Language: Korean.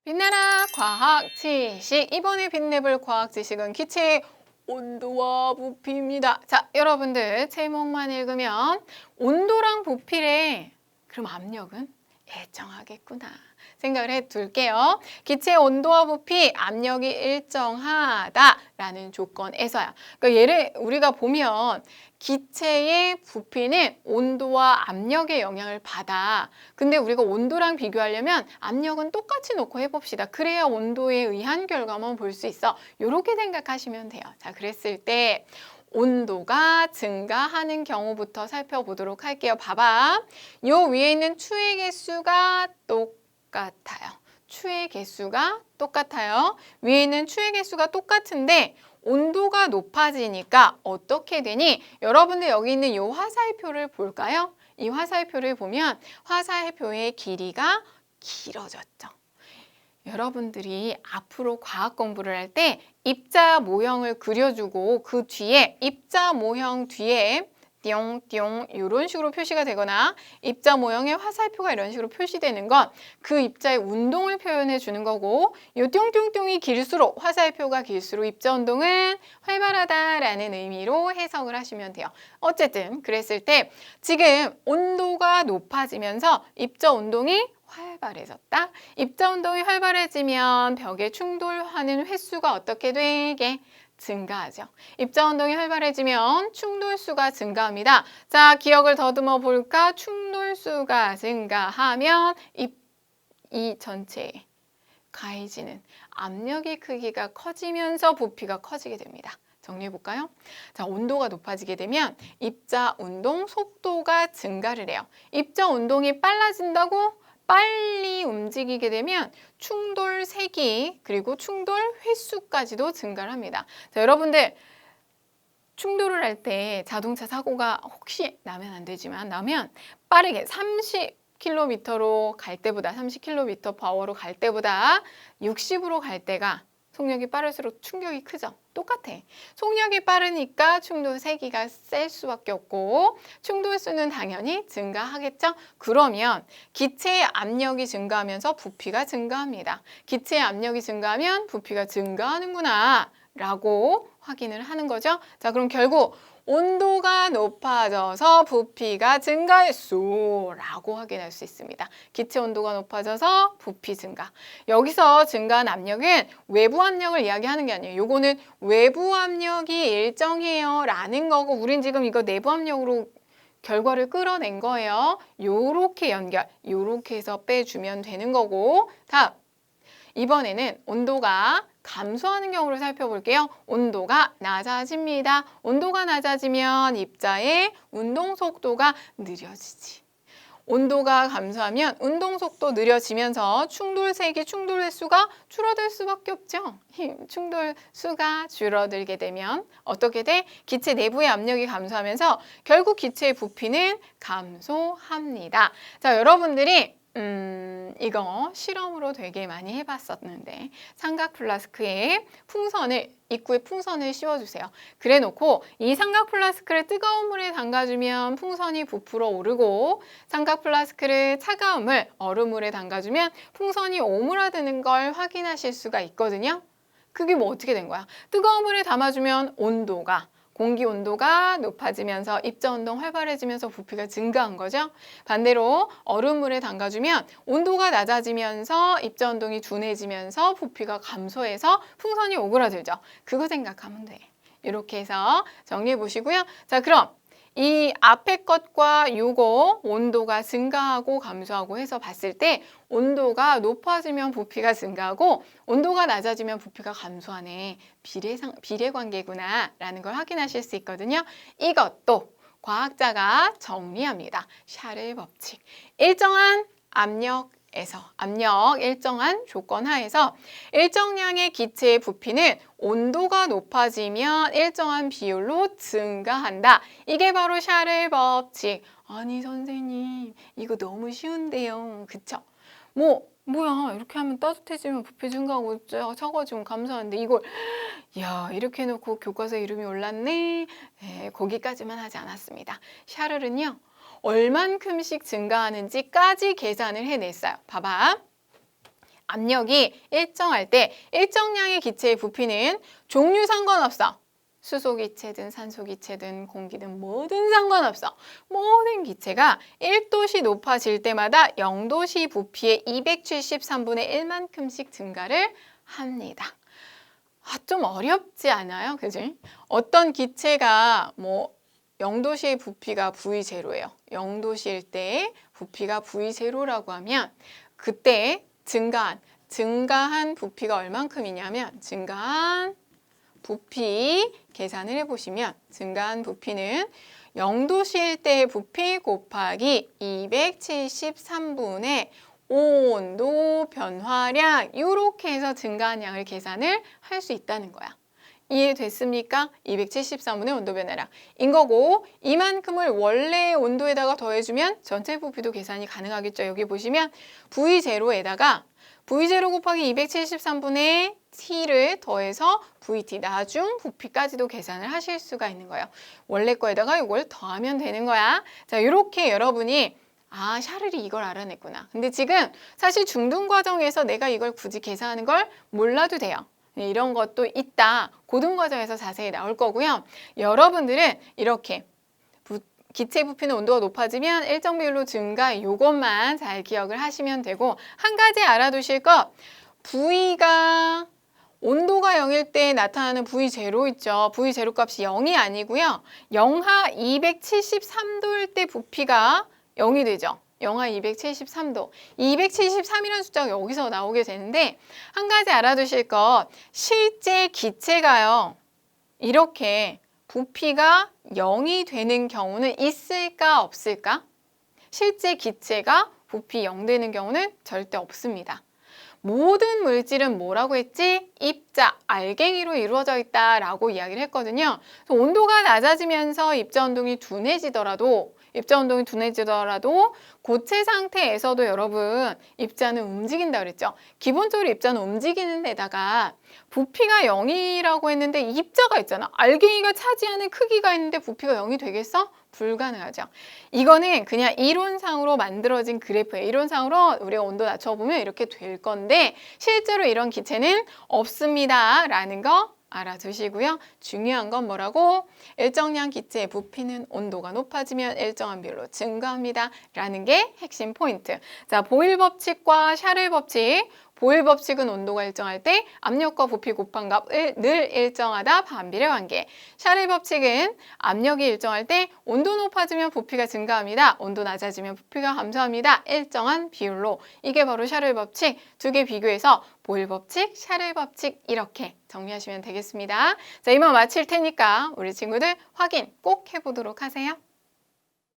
빛나라 과학 지식. 이번에 빛내볼 과학 지식은 기체의 온도와 부피입니다. 자, 여러분들 제목만 읽으면 온도랑 부피래. 그럼 압력은 일정하겠구나 생각을 해둘게요. 기체의 온도와 부피, 압력이 일정하다라는 조건에서야. 그러니까 얘를 우리가 보면 기체의 부피는 온도와 압력의 영향을 받아. 근데 우리가 온도랑 비교하려면 압력은 똑같이 놓고 해봅시다. 그래야 온도에 의한 결과만 볼 수 있어. 이렇게 생각하시면 돼요. 자, 그랬을 때 온도가 증가하는 경우부터 살펴보도록 할게요. 봐봐. 요 위에 있는 추의 개수가 똑같아요. 추의 개수가 똑같아요. 위에 있는 추의 개수가 똑같은데 온도가 높아지니까 어떻게 되니? 여러분들 여기 있는 이 화살표를 볼까요? 이 화살표를 보면 화살표의 길이가 길어졌죠. 여러분들이 앞으로 과학 공부를 할 때 입자 모형을 그려주고 그 뒤에 입자 모형 뒤에 띵띵 이런 식으로 표시가 되거나 입자 모형의 화살표가 이런 식으로 표시되는 건 그 입자의 운동을 표현해 주는 거고 이 띵띵띵이 길수록 화살표가 길수록 입자 운동은 활발하다라는 의미로 해석을 하시면 돼요. 어쨌든 그랬을 때 지금 온도가 높아지면서 입자 운동이 활발해졌다. 입자 운동이 활발해지면 벽에 충돌하는 횟수가 어떻게 되게? 증가하죠. 입자 운동이 활발해지면 충돌수가 증가합니다. 자, 기억을 더듬어 볼까? 충돌수가 증가하면 이 전체에 가해지는 압력의 크기가 커지면서 부피가 커지게 됩니다. 정리해 볼까요? 자, 온도가 높아지게 되면 입자 운동 속도가 증가를 해요. 입자 운동이 빨라진다고? 빨리 움직이게 되면 충돌 세기 그리고 충돌 횟수까지도 증가를 합니다. 자, 여러분들 충돌을 할 때 자동차 사고가 혹시 나면 안 되지만 나면 빠르게 30km로 갈 때보다 30km/h로 갈 때보다 60으로 갈 때가 속력이 빠를수록 충격이 크죠. 똑같아. 속력이 빠르니까 충돌 세기가 셀 수밖에 없고 충돌수는 당연히 증가하겠죠. 그러면 기체의 압력이 증가하면서 부피가 증가합니다. 기체의 압력이 증가하면 부피가 증가하는구나 라고 확인을 하는 거죠. 자, 그럼 결국 온도가 높아져서 부피가 증가했소 라고 확인할 수 있습니다. 기체 온도가 높아져서 부피 증가. 여기서 증가한 압력은 외부 압력을 이야기하는 게 아니에요. 요거는 외부 압력이 일정해요 라는 거고 우린 지금 이거 내부 압력으로 결과를 끌어낸 거예요. 요렇게 연결, 요렇게 해서 빼주면 되는 거고. 다음, 이번에는 온도가 감소하는 경우를 살펴볼게요. 온도가 낮아집니다. 온도가 낮아지면 입자의 운동 속도가 느려지지. 온도가 감소하면 운동 속도 느려지면서 충돌 세기, 충돌 횟수가 줄어들 수밖에 없죠. 충돌 수가 줄어들게 되면 어떻게 돼? 기체 내부의 압력이 감소하면서 결국 기체의 부피는 감소합니다. 자, 여러분들이 이거 실험으로 되게 많이 해봤었는데 삼각 플라스크에 입구에 풍선을 씌워주세요. 그래 놓고 이 삼각 플라스크를 뜨거운 물에 담가주면 풍선이 부풀어 오르고 삼각 플라스크를 차가운 물, 얼음물에 담가주면 풍선이 오므라드는 걸 확인하실 수가 있거든요. 그게 뭐 어떻게 된 거야? 뜨거운 물에 담아주면 공기 온도가 높아지면서 입자 운동 활발해지면서 부피가 증가한 거죠. 반대로 얼음물에 담가주면 온도가 낮아지면서 입자 운동이 둔해지면서 부피가 감소해서 풍선이 오그라들죠. 그거 생각하면 돼. 이렇게 해서 정리해 보시고요. 자, 그럼 이 앞에 것과 요거 온도가 증가하고 감소하고 해서 봤을 때 온도가 높아지면 부피가 증가하고 온도가 낮아지면 부피가 감소하네. 비례관계구나 라는 걸 확인하실 수 있거든요. 이것도 과학자가 정리합니다. 샤를 법칙. 일정한 압력 일정한 조건 하에서 일정량의 기체의 부피는 온도가 높아지면 일정한 비율로 증가한다. 이게 바로 샤를 법칙. 아니 선생님 이거 너무 쉬운데요. 그쵸? 뭐야 이렇게 하면 따뜻해지면 부피 증가하고 차가워지면 감소하는데 이걸 야 이렇게 해놓고 교과서에 이름이 올랐네. 네, 거기까지만 하지 않았습니다. 샤를은요 얼만큼씩 증가하는지까지 계산을 해냈어요. 봐봐. 압력이 일정할 때 일정량의 기체의 부피는 종류 상관없어. 수소기체든 산소기체든 공기든 뭐든 상관없어. 모든 기체가 1도씨 높아질 때마다 0도씨 부피의 273분의 1만큼씩 증가를 합니다. 좀 어렵지 않아요? 그지? 어떤 기체가 0도씨의 부피가 V0예요. 0도씨일 때 부피가 V0라고 하면 그때 증가한 부피가 얼만큼이냐면 증가한 부피 계산을 해보시면 증가한 부피는 0도씨일 때의 부피 곱하기 273분의 온도 변화량 이렇게 해서 증가한 양을 계산을 할 수 있다는 거야. 이해됐습니까? 273분의 온도 변화량 인 거고 이만큼을 원래의 온도에다가 더해주면 전체 부피도 계산이 가능하겠죠. 여기 보시면 V0에다가 V0 곱하기 273분의 T를 더해서 VT 나중 부피까지도 계산을 하실 수가 있는 거예요. 원래 거에다가 이걸 더하면 되는 거야. 자, 이렇게 여러분이 샤를이 이걸 알아냈구나. 근데 지금 사실 중등 과정에서 내가 이걸 굳이 계산하는 걸 몰라도 돼요. 이런 것도 있다. 고등 과정에서 자세히 나올 거고요. 여러분들은 이렇게 기체 부피는 온도가 높아지면 일정 비율로 증가 이것만 잘 기억을 하시면 되고 한 가지 알아두실 것 V가 온도가 0일 때 나타나는 V0 있죠. V0 값이 0이 아니고요. 영하 273도일 때 부피가 0이 되죠. 영하 273도. 273이라는 숫자가 여기서 나오게 되는데 한 가지 알아두실 것 실제 기체가요. 이렇게 부피가 0이 되는 경우는 있을까 없을까? 실제 기체가 부피 0 되는 경우는 절대 없습니다. 모든 물질은 뭐라고 했지? 입자, 알갱이로 이루어져 있다라고 이야기를 했거든요. 그래서 온도가 낮아지면서 입자 운동이 둔해지더라도 고체 상태에서도 여러분 입자는 움직인다 그랬죠. 기본적으로 입자는 움직이는 데다가 부피가 0이라고 했는데 입자가 있잖아. 알갱이가 차지하는 크기가 있는데 부피가 0이 되겠어? 불가능하죠. 이거는 그냥 이론상으로 만들어진 그래프예요. 이론상으로 우리가 온도 낮춰보면 이렇게 될 건데 실제로 이런 기체는 없습니다. 라는 거 알아두시고요. 중요한 건 뭐라고? 일정량 기체의 부피는 온도가 높아지면 일정한 비율로 증가합니다. 라는 게 핵심 포인트. 자, 보일 법칙과 샤를 법칙. 보일 법칙은 온도가 일정할 때 압력과 부피 곱한 값을 늘 일정하다 반비례 관계. 샤를 법칙은 압력이 일정할 때 온도 높아지면 부피가 증가합니다. 온도 낮아지면 부피가 감소합니다. 일정한 비율로. 이게 바로 샤를 법칙. 두 개 비교해서 보일 법칙, 샤를 법칙 이렇게 정리하시면 되겠습니다. 자, 이만 마칠 테니까 우리 친구들 확인 꼭 해보도록 하세요.